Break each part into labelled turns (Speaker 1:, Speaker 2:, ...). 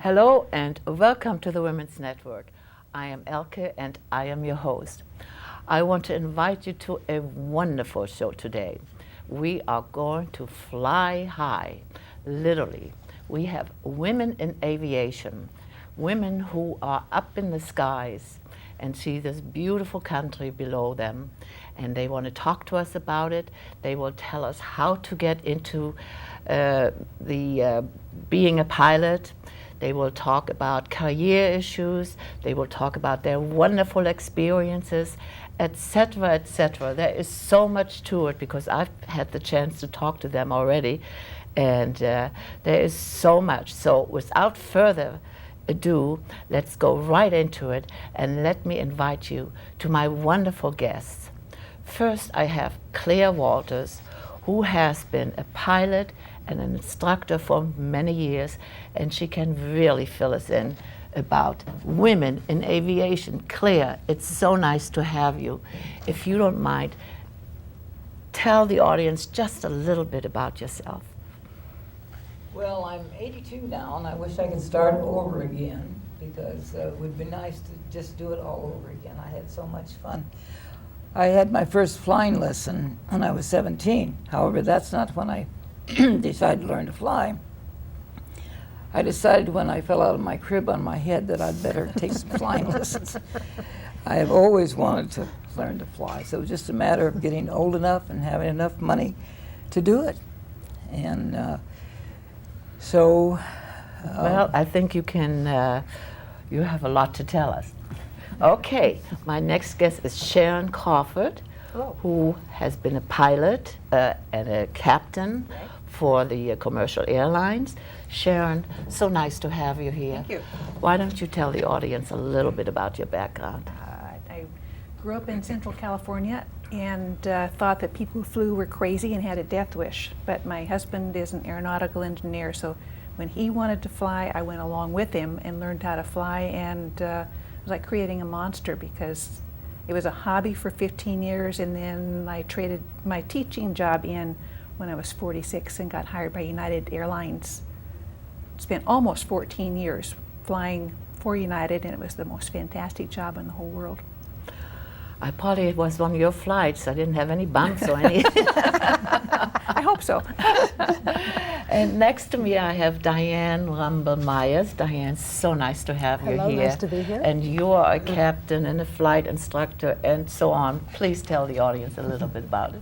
Speaker 1: Hello and welcome to the Women's Network. I am Elke and I am your host. I want to invite you to a wonderful show today. We are going to fly high, literally. We have women in aviation, women who are up in the skies and see this beautiful country below them, and they want to talk to us about it. They will tell us how to get into being a pilot. They will talk about career issues. They will talk about their wonderful experiences, etc., etc. There is so much to it because I've had the chance to talk to them already, and there is so much. So without further ado, let's go right into it, and let me invite you to my wonderful guests. First, I have Claire Walters, who has been a pilot and an instructor for many years, and she can really fill us in about women in aviation. Claire, it's so nice to have you. If you don't mind, tell the audience just a little bit about yourself.
Speaker 2: Well, I'm 82 now, and I wish I could start over again because it would be nice to just do it all over again. I had so much fun. I had my first flying lesson when I was 17. However, that's not when I decided to learn to fly. I decided when I fell out of my crib on my head that I'd better take some flying lessons. I have always wanted to learn to fly, so it was just a matter of getting old enough and having enough money to do it. And
Speaker 1: well, I think you can, you have a lot to tell us. Okay, my next guest is Sharon Crawford, who has been a pilot and a captain for the commercial airlines. Sharon, so nice to have you here.
Speaker 3: Thank you.
Speaker 1: Why don't you tell the audience a little bit about your background?
Speaker 3: I grew up in Central California and thought that people who flew were crazy and had a death wish. But my husband is an aeronautical engineer, so when he wanted to fly, I went along with him and learned how to fly, and it was like creating a monster because it was a hobby for 15 years, and then I traded my teaching job in when I was 46 and got hired by United Airlines. Spent almost 14 years flying for United, and it was the most fantastic job in the whole world.
Speaker 1: I probably it was one of your flights. I didn't have any bumps or anything.
Speaker 3: I hope so.
Speaker 1: And next to me I have Diane Rumble-Myers. Diane, so nice to have you
Speaker 4: Hello,
Speaker 1: here.
Speaker 4: nice to be here.
Speaker 1: And you are a captain and a flight instructor and so on. Please tell the audience a little bit about it.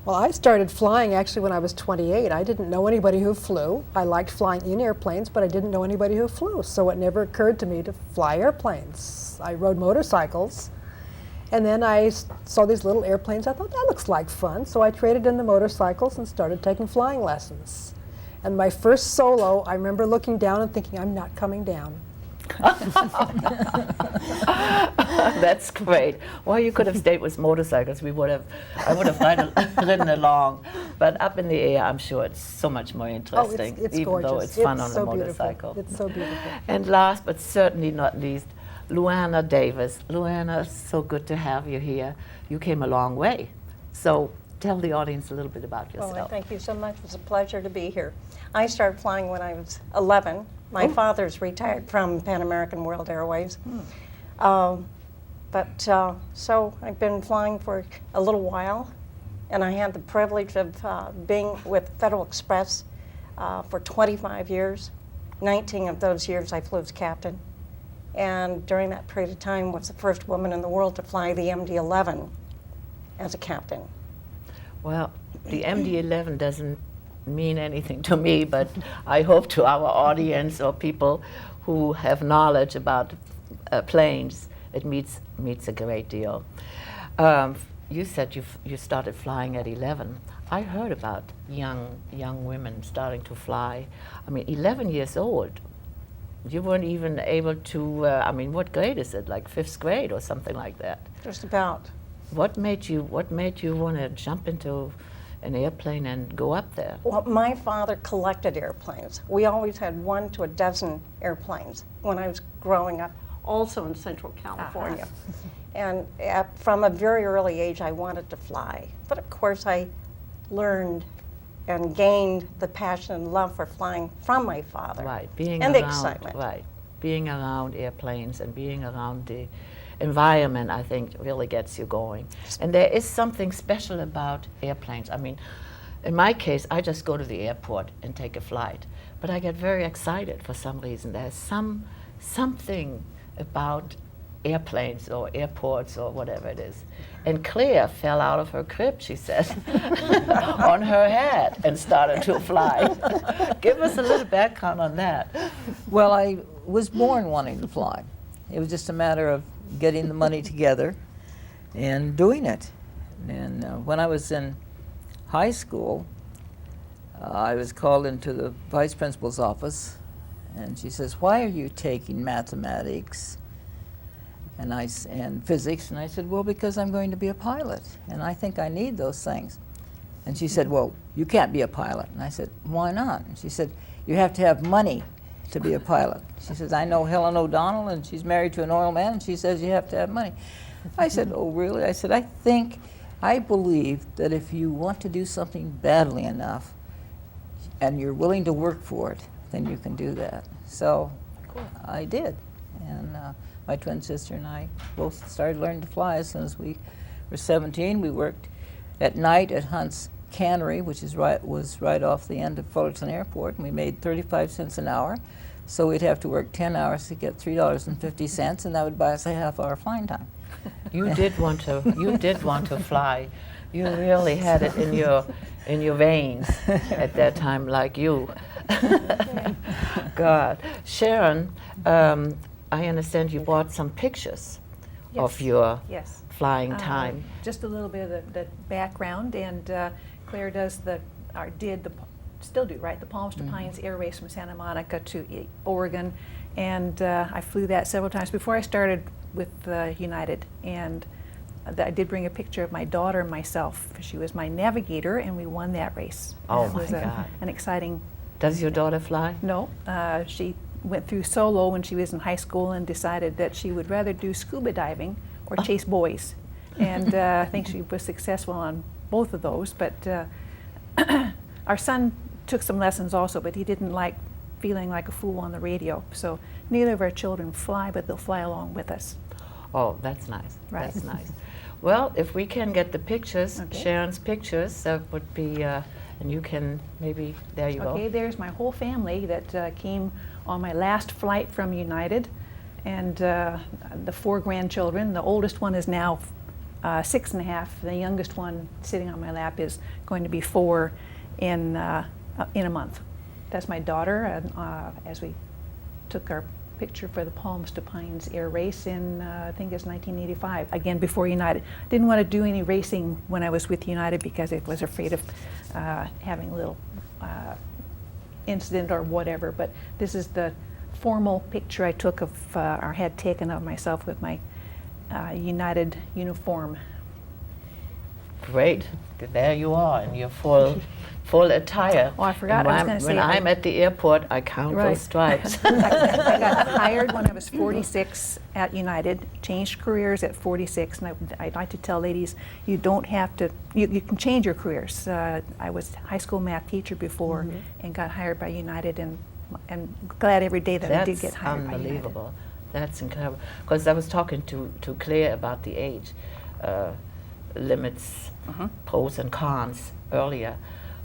Speaker 4: Well, I started flying actually when I was 28. I didn't know anybody who flew. I liked flying in airplanes, but I didn't know anybody who flew, so it never occurred to me to fly airplanes. I rode motorcycles, and then I saw these little airplanes. I thought, that looks like fun, so I traded in the motorcycles and started taking flying lessons. And my first solo, I remember looking down and thinking, I'm not coming down.
Speaker 1: That's great. Well, you could have stayed with motorcycles. I would have ridden along. But up in the air, I'm sure it's so much more interesting,
Speaker 4: it's
Speaker 1: even
Speaker 4: gorgeous.
Speaker 1: though it's fun on
Speaker 4: so
Speaker 1: a motorcycle.
Speaker 4: Beautiful. It's so beautiful.
Speaker 1: And last but certainly not least, Luana Davis. Luana, so good to have you here. You came a long way. So tell the audience a little bit about yourself.
Speaker 5: Well, thank you so much. It's a pleasure to be here. I started flying when I was 11. My father's retired from Pan American World Airways. So I've been flying for a little while, and I had the privilege of being with Federal Express for 25 years. 19 of those years I flew as captain. And during that period of time was the first woman in the world to fly the MD-11 as a captain.
Speaker 1: Well, the MD-11 doesn't mean anything to me, but I hope to our audience or people who have knowledge about planes, it means a great deal. You said you started flying at 11. I heard about young women starting to fly. I mean, 11 years old. You weren't even able to, I mean, what grade is it? Like 5th grade or something like that?
Speaker 5: Just about.
Speaker 1: What made you want to jump into an airplane and go up there?
Speaker 5: Well, my father collected airplanes. We always had 1 to a dozen airplanes when I was growing up, also in Central California. And from a very early age, I wanted to fly. But of course, I learned and gained the passion and love for flying from my father.
Speaker 1: Right, being
Speaker 5: and the
Speaker 1: around,
Speaker 5: excitement.
Speaker 1: right, being around airplanes and being around the environment, I think, really gets you going. And there is something special about airplanes. I mean, in my case, I just go to the airport and take a flight, but I get very excited for some reason. There's something about airplanes or airports or whatever it is. And Claire fell out of her crib, she said, on her head and started to fly. Give us a little background on that.
Speaker 2: Well, I was born wanting to fly. It was just a matter of getting the money together and doing it. And when I was in high school, I was called into the vice principal's office, and she says, "Why are you taking mathematics and physics?" And I said, "Well, because I'm going to be a pilot, and I think I need those things." And she said, "Well, you can't be a pilot." And I said, "Why not?" And she said, "You have to have money to be a pilot." She says, "I know Helen O'Donnell, and she's married to an oil man, and she says you have to have money." I said, "Oh, really?" I said, I believe that if you want to do something badly enough and you're willing to work for it, then you can do that." So I did. And my twin sister and I both started learning to fly as soon as we were 17. We worked at night at Hunt's Cannery, which was right off the end of Fullerton Airport, and we made 35 cents an hour. So we'd have to work 10 hours to get $3.50, and that would buy us a half-hour flying time.
Speaker 1: You did want to fly. You really had it in your veins at that time, like you. God, Sharon, I understand you brought some pictures of your
Speaker 3: Yes.
Speaker 1: flying time.
Speaker 3: Just a little bit of the background, and Claire does still do, right? The Palms to Pines Air Race from Santa Monica to Oregon, and I flew that several times before I started with United. And I did bring a picture of my daughter and myself. She was my navigator, and we won that race.
Speaker 1: Oh,
Speaker 3: It was
Speaker 1: my God.
Speaker 3: an exciting.
Speaker 1: Does your daughter fly?
Speaker 3: No, she went through solo when she was in high school and decided that she would rather do scuba diving or chase boys. And I think she was successful on both of those. But our son took some lessons also, but he didn't like feeling like a fool on the radio. So neither of our children fly, but they'll fly along with us.
Speaker 1: Oh, that's nice.
Speaker 3: Right.
Speaker 1: That's nice. Well, if we can get the pictures,
Speaker 3: Okay.
Speaker 1: Sharon's pictures, that would be, and you can maybe, there you
Speaker 3: Okay,
Speaker 1: go.
Speaker 3: there's my whole family that came on my last flight from United, and the 4 grandchildren. The oldest one is now 6 and a half. The youngest one sitting on my lap is going to be 4 in a month. That's my daughter, as we took our picture for the Palms to Pines Air Race in, I think it's 1985, again before United. Didn't want to do any racing when I was with United because I was afraid of having a little incident or whatever, but this is the formal picture I took of, or had taken of myself with my United uniform.
Speaker 1: Great. There you are in your full attire.
Speaker 3: Oh, I forgot,
Speaker 1: And
Speaker 3: I was
Speaker 1: when
Speaker 3: gonna say
Speaker 1: when
Speaker 3: I-
Speaker 1: I'm at the airport, I count
Speaker 3: Right.
Speaker 1: those stripes.
Speaker 3: I got hired when I was 46 at United, changed careers at 46, and I'd like to tell ladies, you don't have to, you can change your careers. I was a high school math teacher before and got hired by United, and glad every day that I did get hired by United.
Speaker 1: That's unbelievable. That's incredible. Because I was talking to Claire about the age limits, pros and cons earlier.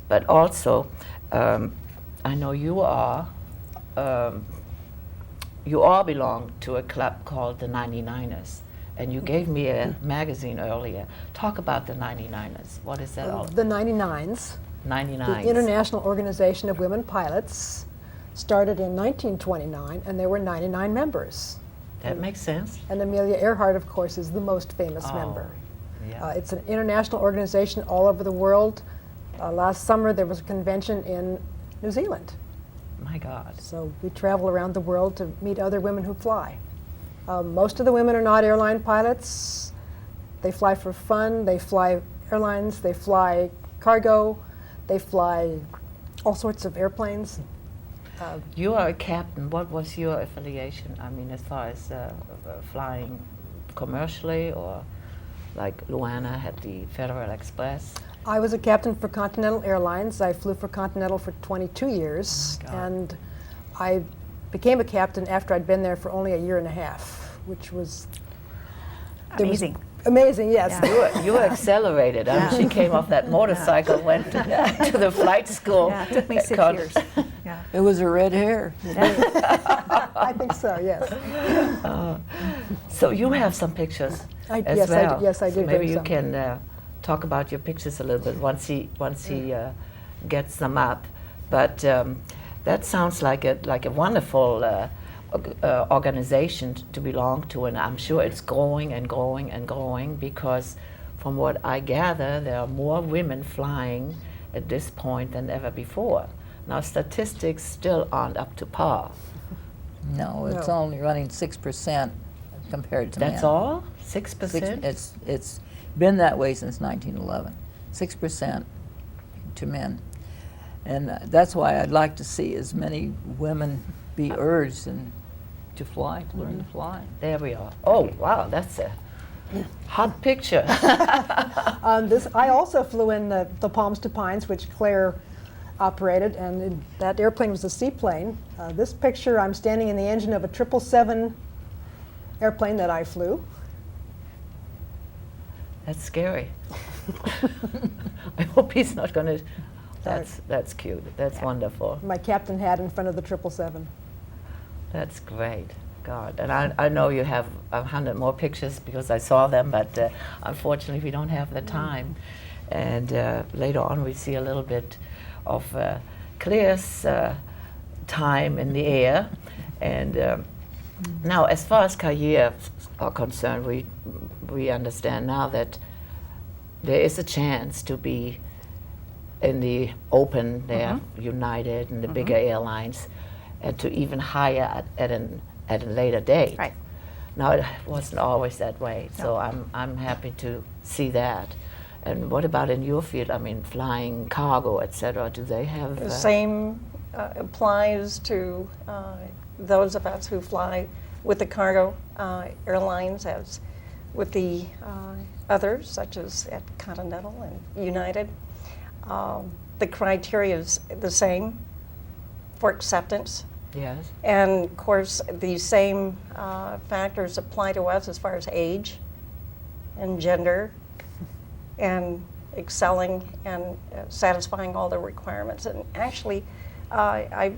Speaker 1: But also, I know you all belong to a club called the 99ers. And you gave me a magazine earlier. Talk about the 99ers. What is that all?
Speaker 4: The 99s,
Speaker 1: 99s.
Speaker 4: the International Organization of Women Pilots, started in 1929, and there were 99 members.
Speaker 1: That makes sense.
Speaker 4: And Amelia Earhart, of course, is the most famous member.
Speaker 1: Yeah.
Speaker 4: It's an international organization all over the world. Last summer there was a convention in New Zealand.
Speaker 1: My God.
Speaker 4: So we travel around the world to meet other women who fly. Most of the women are not airline pilots. They fly for fun. They fly airlines. They fly cargo. They fly all sorts of airplanes.
Speaker 1: You are a captain. What was your affiliation? I mean, as far as flying commercially, or like Luana had the Federal Express?
Speaker 4: I was a captain for Continental Airlines. I flew for Continental for 22 years,
Speaker 1: Oh my God.
Speaker 4: and I became a captain after I'd been there for only a year and a half, which was there was-
Speaker 3: Amazing.
Speaker 4: amazing, yes.
Speaker 3: Yeah.
Speaker 1: You were accelerated. I mean, she came off that motorcycle, went to the flight school.
Speaker 3: Yeah, it took me 6
Speaker 1: Con-
Speaker 3: years. Yeah.
Speaker 6: It was her red hair.
Speaker 4: I think so, yes.
Speaker 1: So you have some pictures as
Speaker 4: yes,
Speaker 1: well.
Speaker 4: yes, I
Speaker 1: So
Speaker 4: did
Speaker 1: maybe
Speaker 4: bring
Speaker 1: you
Speaker 4: some.
Speaker 1: can talk about your pictures a little bit once he gets them up. But that sounds like a wonderful organization to belong to, and I'm sure it's growing and growing and growing because, from what I gather, there are more women flying at this point than ever before. Now, statistics still aren't up to par.
Speaker 6: No, it's
Speaker 4: No.
Speaker 6: only running 6% compared to men.
Speaker 1: That's all?
Speaker 6: 6,
Speaker 1: 6%?
Speaker 6: it's been that way since 1911. 6% to men. And that's why I'd like to see as many women be urged to fly, to learn to fly.
Speaker 1: There we are. Oh, wow, that's a hot picture.
Speaker 4: I also flew in the Palms to Pines, which Claire operated, and that airplane was a seaplane. This picture, I'm standing in the engine of a 777 airplane that I flew.
Speaker 1: That's scary. I hope he's not going to. That's cute. That's wonderful.
Speaker 4: My captain had in front of the 777.
Speaker 1: That's great. God, and I know you have 100 more pictures because I saw them, but unfortunately we don't have the time. And later on we see a little bit of Claire's time in the air. And now, as far as careers are concerned, we understand now that there is a chance to be in the open there, United and the bigger airlines, and to even hire at a later date.
Speaker 3: Right.
Speaker 1: Now, it wasn't always that way, so I'm happy to see that. And what about in your field? I mean, flying cargo, etc. Do they have?
Speaker 5: The same applies to those of us who fly with the cargo airlines as with the others, such as at Continental and United. The criteria is the same for acceptance.
Speaker 1: Yes.
Speaker 5: And of course, the same factors apply to us as far as age and gender and excelling and satisfying all the requirements. And actually, I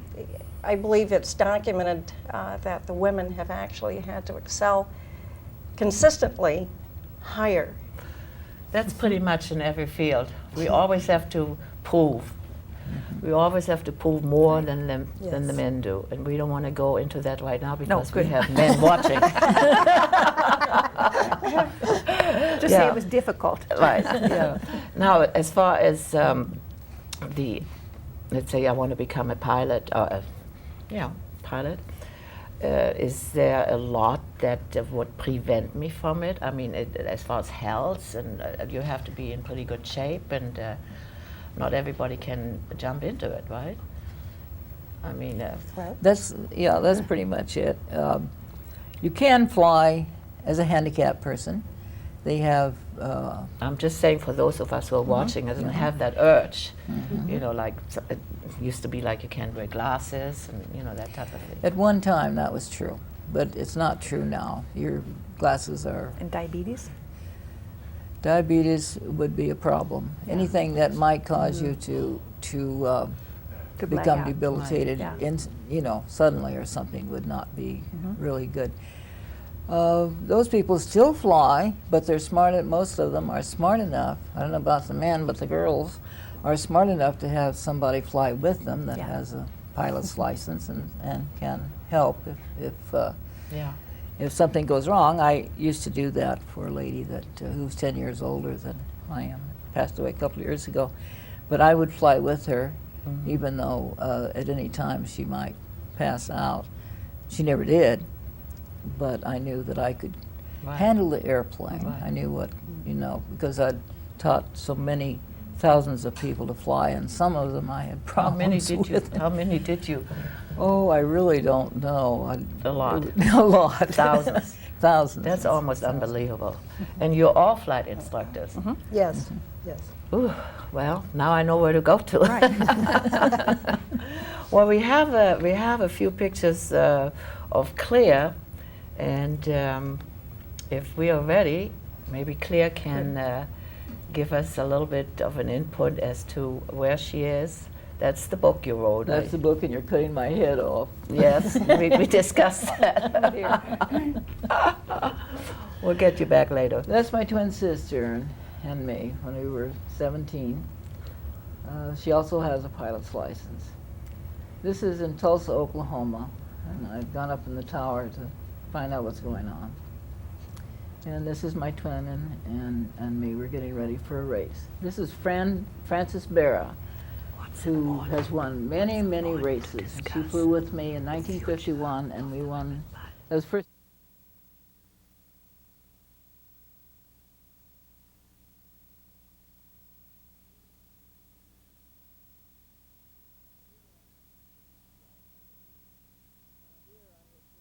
Speaker 5: believe it's documented that the women have actually had to excel consistently higher.
Speaker 1: That's pretty much in every field. We always have to prove. We always have to prove more than the
Speaker 4: Yes.
Speaker 1: men do, and we don't want to go into that right now because we
Speaker 3: good.
Speaker 1: have men watching.
Speaker 3: Just say it was difficult.
Speaker 1: Right. Yeah. Now, as far as let's say I want to become a pilot, pilot. Is there a lot that would prevent me from it? I mean, as far as health, and you have to be in pretty good shape, and not everybody can jump into it, right? I mean,
Speaker 6: That's pretty much it. You can fly as a handicapped person. They have
Speaker 1: I'm just saying for those of us who are watching and have that urge, you know, like it used to be like you can't wear glasses and, you know, that type of thing.
Speaker 6: at one time that was true, but it's not true now. Your glasses are
Speaker 3: And diabetes?
Speaker 6: diabetes would be a problem. Anything that might cause you to
Speaker 3: Could black
Speaker 6: become
Speaker 3: out.
Speaker 6: debilitated,
Speaker 3: Yeah.
Speaker 6: suddenly or something would not be really good. Those people still fly, but they're smart. Most of them are smart enough. I don't know about the men, but the girls are smart enough to have somebody fly with them that
Speaker 3: Yeah.
Speaker 6: has a pilot's license and can help
Speaker 1: Yeah.
Speaker 6: if something goes wrong. I used to do that for a lady that who's 10 years older than I am. Passed away a couple of years ago, but I would fly with her, even though at any time she might pass out. She never did, but I knew that I could
Speaker 1: Right.
Speaker 6: handle the airplane.
Speaker 1: Right.
Speaker 6: I knew what, because I'd taught so many thousands of people to fly, and some of them I had
Speaker 1: How
Speaker 6: problems
Speaker 1: many did you?
Speaker 6: with.
Speaker 1: How many did you?
Speaker 6: Oh, I really don't know.
Speaker 1: A lot.
Speaker 6: A lot.
Speaker 1: Thousands.
Speaker 6: thousands.
Speaker 1: That's almost unbelievable. And you're all flight instructors.
Speaker 4: Yes, yes.
Speaker 1: Ooh, well, now I know where to go to.
Speaker 3: Right.
Speaker 1: Well, we have a few pictures of Claire, and if we are ready, maybe Claire can give us a little bit of an input as to where she is. That's the book you wrote.
Speaker 6: That's the book, and you're cutting my head off.
Speaker 1: Yes, we discussed that. We'll get you back later.
Speaker 6: That's my twin sister and me when we were 17. She also has a pilot's license. This is in Tulsa, Oklahoma, and I've gone up in the tower to find out what's going on. And this is my twin and me. We're getting ready for a race. This is Frances Barra, who has won many, many races. She flew with me in 1951, and we won. That was first.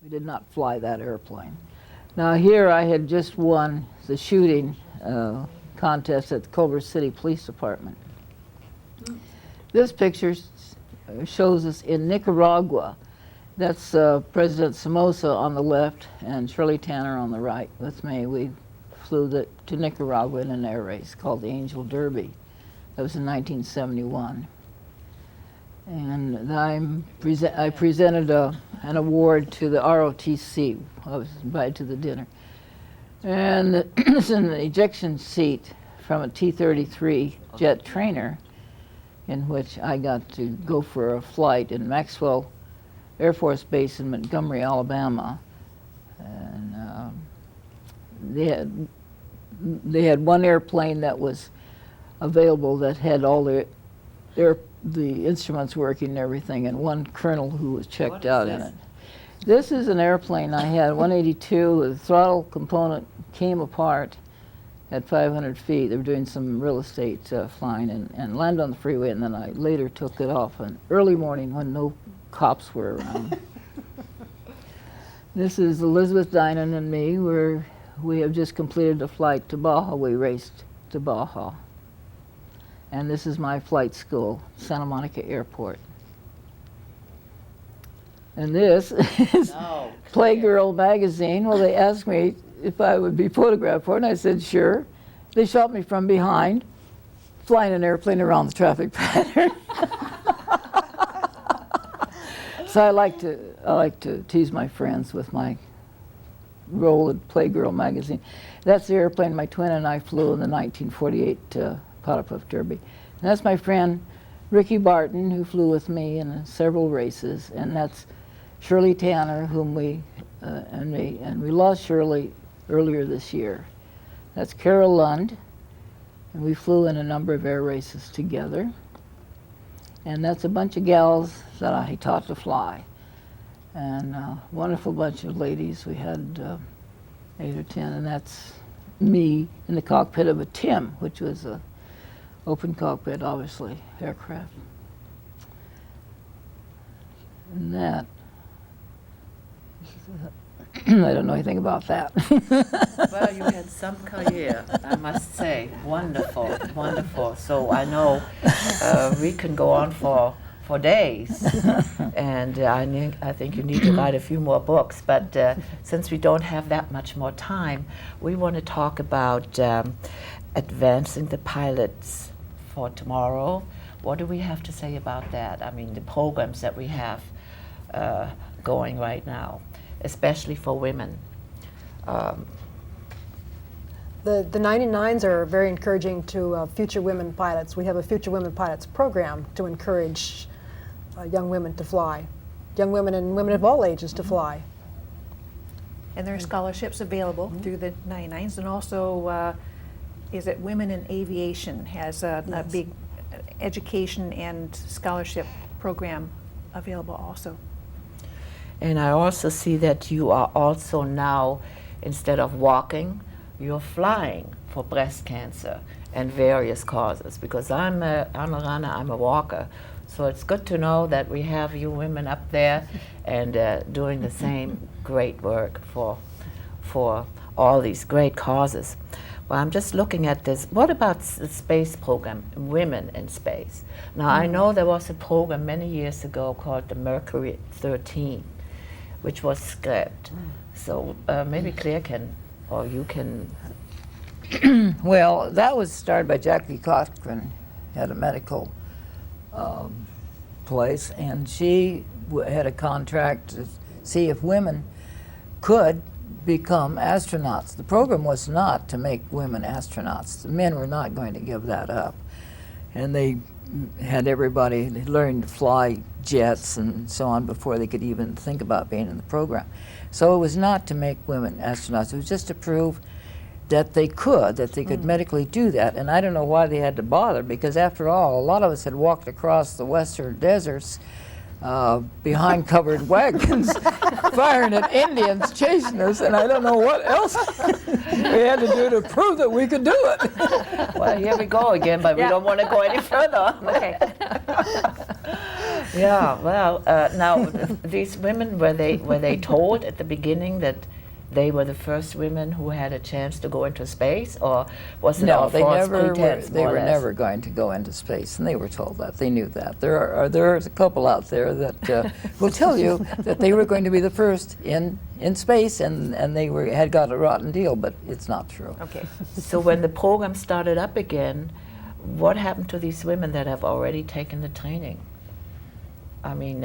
Speaker 6: We did not fly that airplane. Now here I had just won the shooting contest at the Culver City Police Department. This picture shows us in Nicaragua. That's President Somoza on the left and Shirley Tanner on the right with me. We flew to Nicaragua in an air race called the Angel Derby. That was in 1971. And I presented an award to the ROTC. I was invited to the dinner. And this is an ejection seat from a T-33 jet trainer in which I got to go for a flight in Maxwell Air Force Base in Montgomery, Alabama. And they had one airplane that was available that had all the instruments working and everything, and one colonel who was checked out in it. This is an airplane I had, 182. The throttle component came apart at 500 feet. They were doing some real estate flying and landed on the freeway, and then I later took it off an early morning when no cops were around. This is Elizabeth Dinan and me. We have just completed a flight to Baja. We raced to Baja. And this is my flight school, Santa Monica Airport. And this is Playgirl magazine. Well, they asked me if I would be photographed for it, and I said, sure. They shot me from behind, flying an airplane around the traffic pattern. So I like to tease my friends with my role at Playgirl magazine. That's the airplane my twin and I flew in the 1948 Powder Puff Derby. And that's my friend Ricky Barton, who flew with me in several races, and that's Shirley Tanner, whom we lost Shirley earlier this year. That's Carol Lund, and we flew in a number of air races together. And that's a bunch of gals that I taught to fly, and a wonderful bunch of ladies. We had 8 or 10, and that's me in the cockpit of a Tim, which was a open cockpit, obviously, aircraft. And that, I don't know anything about that.
Speaker 1: Well, you had some career, I must say. Wonderful, wonderful. So I know we can go on for days. And I think you need to write a few more books. But since we don't have that much more time, we want to talk about advancing the pilots for tomorrow. What do we have to say about that? I mean, the programs that we have going right now, especially for women.
Speaker 4: The 99s are very encouraging to future women pilots. We have a Future Women Pilots program to encourage young women to fly, young women and women of all ages to fly.
Speaker 3: And there are scholarships available through the 99s, and also is it Women in Aviation has a big education and scholarship program available also.
Speaker 1: And I also see that you are also now, instead of walking, you're flying for breast cancer and various causes. Because I'm a runner, I'm a walker. So it's good to know that we have you women up there and doing the same great work for for all these great causes. Well, I'm just looking at this. What about the space program, Women in Space? Now, I know there was a program many years ago called the Mercury 13, which was scrapped. So maybe Claire can, or you can.
Speaker 6: Well, that was started by Jackie Cochran, had a medical place, and she had a contract to see if women could become astronauts. The program was not to make women astronauts. The men were not going to give that up. And they had everybody learn to fly jets and so on before they could even think about being in the program. So it was not to make women astronauts. It was just to prove that they could medically do that. And I don't know why they had to bother, because after all, a lot of us had walked across the western deserts behind covered wagons, firing at Indians chasing us, and I don't know what else we had to do to prove that we could do it.
Speaker 1: Well, here we go again, but we don't want to go any further.
Speaker 3: Okay.
Speaker 1: Yeah, well, now these women, were they told at the beginning that they were the first women who had a chance to go into space, or was it all
Speaker 6: No, they
Speaker 1: false
Speaker 6: never were,
Speaker 1: pretense,
Speaker 6: they
Speaker 1: more or
Speaker 6: were
Speaker 1: less?
Speaker 6: never going to go into space, and they were told that. They knew that. There's a couple out there that will tell you that they were going to be the first in space, and they had got a rotten deal, but it's not true.
Speaker 3: Okay.
Speaker 1: So when the program started up again, what happened to these women that have already taken the training? I mean,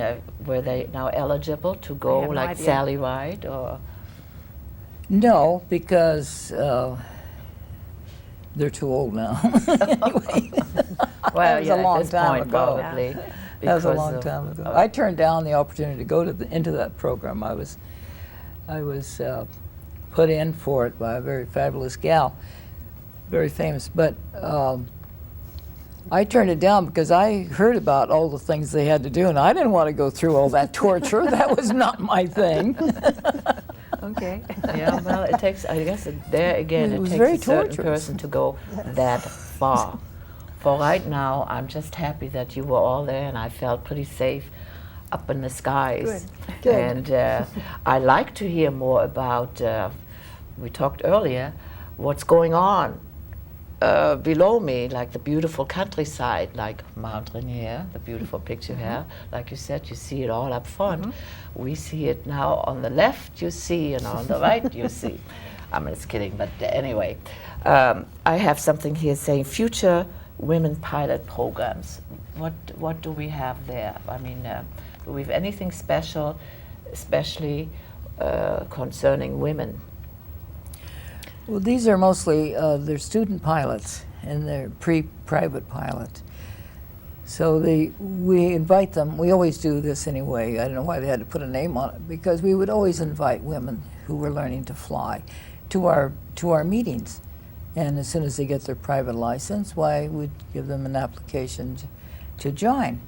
Speaker 1: were they now eligible to go
Speaker 3: have no
Speaker 1: like
Speaker 3: idea.
Speaker 1: Sally Ride, or?
Speaker 6: No, because they're too old now. Anyway.
Speaker 1: Well,
Speaker 6: was
Speaker 1: yeah,
Speaker 6: a long
Speaker 1: at this
Speaker 6: time
Speaker 1: point,
Speaker 6: ago.
Speaker 1: probably.
Speaker 6: That was a
Speaker 1: because
Speaker 6: long
Speaker 1: of-
Speaker 6: time ago.
Speaker 1: of-
Speaker 6: I turned down the opportunity to go into that program. I was put in for it by a very fabulous gal, very famous. But I turned it down because I heard about all the things they had to do, and I didn't want to go through all that torture. That was not my thing.
Speaker 3: Okay.
Speaker 1: Yeah, well, it takes, I guess, there again,
Speaker 6: It
Speaker 1: it
Speaker 6: was
Speaker 1: takes
Speaker 6: very
Speaker 1: a certain
Speaker 6: torturous.
Speaker 1: person to go that far. For right now, I'm just happy that you were all there, and I felt pretty safe up in the skies.
Speaker 4: Good.
Speaker 1: And I like to hear more about, we talked earlier, what's going on below me, like the beautiful countryside, like Mount Rainier, the beautiful picture here. Like you said, you see it all up front. We see it now on the left, you see, and on the right, you see. I'm just kidding, but anyway. I have something here saying future women pilot programs. What do we have there? I mean, do we have anything special, especially concerning women?
Speaker 6: Well, these are mostly they're student pilots, and they're pre-private pilots. So we invite them. We always do this anyway. I don't know why they had to put a name on it, because we would always invite women who were learning to fly to our meetings. And as soon as they get their private license, why, we'd give them an application to join.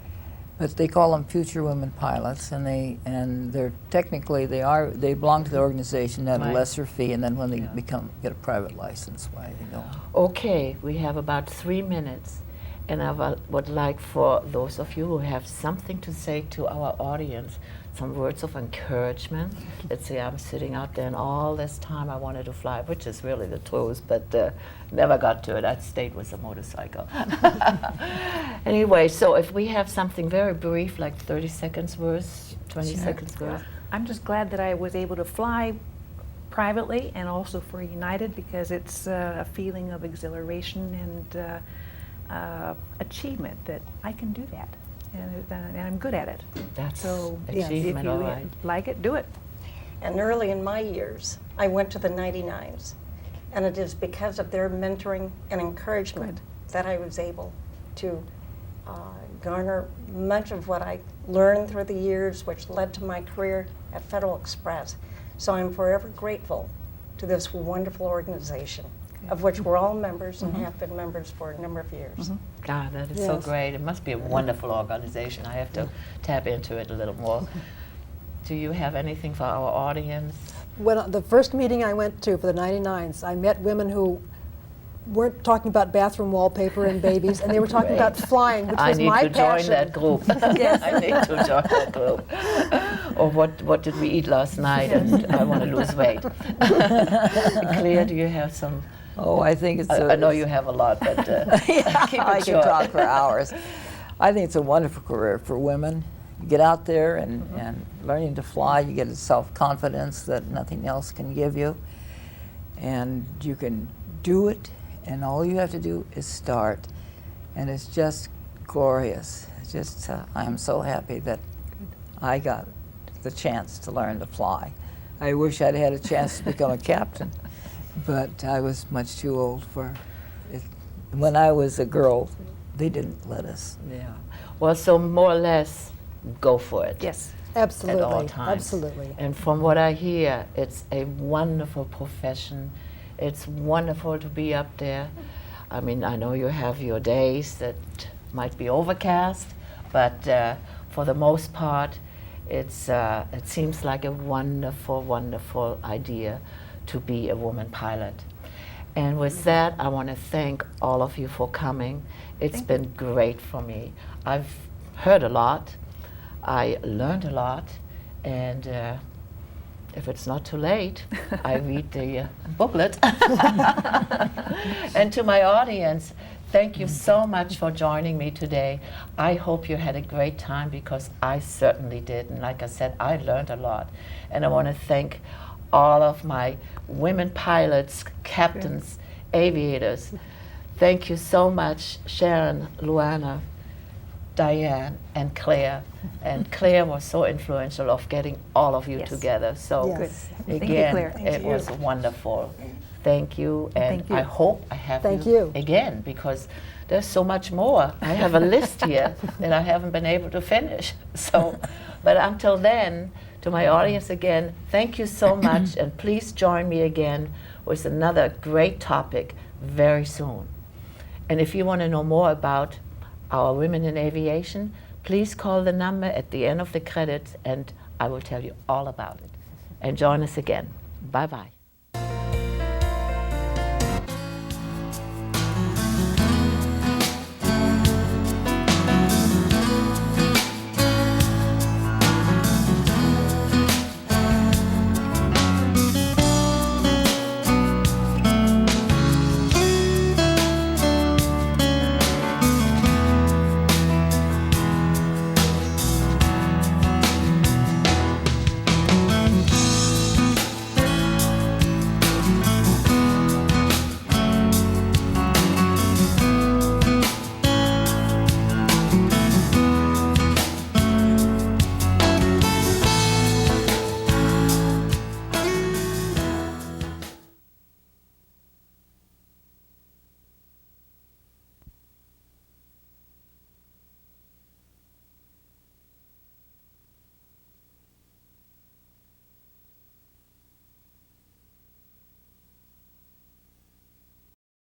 Speaker 6: But they call them future women pilots, and they're technically they belong to the organization at
Speaker 1: Right.
Speaker 6: a lesser fee, and then when they
Speaker 1: Yeah.
Speaker 6: get a private license, why they don't.
Speaker 1: Okay, we have about 3 minutes, and I would like for those of you who have something to say to our audience, some words of encouragement. Let's say I'm sitting out there, and all this time I wanted to fly, which is really the truth, but never got to it. I stayed with the motorcycle. Anyway, so if we have something very brief, like 30 seconds worth, 20
Speaker 6: Sure.
Speaker 1: seconds worth.
Speaker 3: I'm just glad that I was able to fly privately and also for United, because it's a feeling of exhilaration and achievement that I can do that, and I'm good at it.
Speaker 1: That's
Speaker 3: So
Speaker 1: achievement,
Speaker 3: if you
Speaker 1: all right.
Speaker 3: like it, do it.
Speaker 5: And early in my years, I went to the 99s. And it is because of their mentoring and encouragement that I was able to garner much of what I learned through the years, which led to my career at Federal Express. So I'm forever grateful to this wonderful organization, of which we're all members and have been members for a number of years.
Speaker 1: Ah, that is so
Speaker 4: Yes.
Speaker 1: great. It must be a wonderful organization. I have to tap into it a little more. Do you have anything for our audience?
Speaker 4: When the first meeting I went to for the 99s, I met women who weren't talking about bathroom wallpaper and babies, and they were talking about flying, which
Speaker 1: I
Speaker 4: was
Speaker 1: need
Speaker 4: my
Speaker 1: to join
Speaker 4: passion.
Speaker 1: that group. I need to join that group. or what did we eat last night, and I want to lose weight. Claire, do you have some?
Speaker 6: Oh, I think it's.
Speaker 1: I know you have a lot, but keep it
Speaker 6: I
Speaker 1: short.
Speaker 6: can talk for hours. I think it's a wonderful career for women. You get out there and learning to fly, you get a self-confidence that nothing else can give you. And you can do it, and all you have to do is start. And it's just glorious. It's just, I'm so happy that I got the chance to learn to fly. I wish I'd had a chance to become a captain, but I was much too old for it. When I was a girl, they didn't let us.
Speaker 1: Yeah. Well, so more or less, go for it.
Speaker 3: Yes.
Speaker 4: Absolutely.
Speaker 1: At all times.
Speaker 4: Absolutely.
Speaker 1: And from what I hear, it's a wonderful profession. It's wonderful to be up there. I mean, I know you have your days that might be overcast, but for the most part, it seems like a wonderful, wonderful idea to be a woman pilot. And with that, I want to thank all of you for coming. It's been great for me. I've heard a lot. I learned a lot, and if it's not too late, I read the booklet. And to my audience, thank you so much for joining me today. I hope you had a great time, because I certainly did. And like I said, I learned a lot. And I want to thank all of my women pilots, captains, aviators. Thank you so much, Sharon, Luana, Diane, and Claire. And Claire was so influential of getting all of you
Speaker 3: Yes.
Speaker 1: together. So
Speaker 4: Yes.
Speaker 3: Thank you,
Speaker 1: again,
Speaker 3: Claire.
Speaker 1: it was wonderful. Thank you, and
Speaker 3: Thank you.
Speaker 1: I hope I have
Speaker 4: Thank you.
Speaker 1: again, because there's so much more. I have a list here that I haven't been able to finish. So, but until then, to my audience again, thank you so much, and please join me again with another great topic very soon. And if you want to know more about our women in aviation, please call the number at the end of the credits, and I will tell you all about it. And join us again. Bye-bye.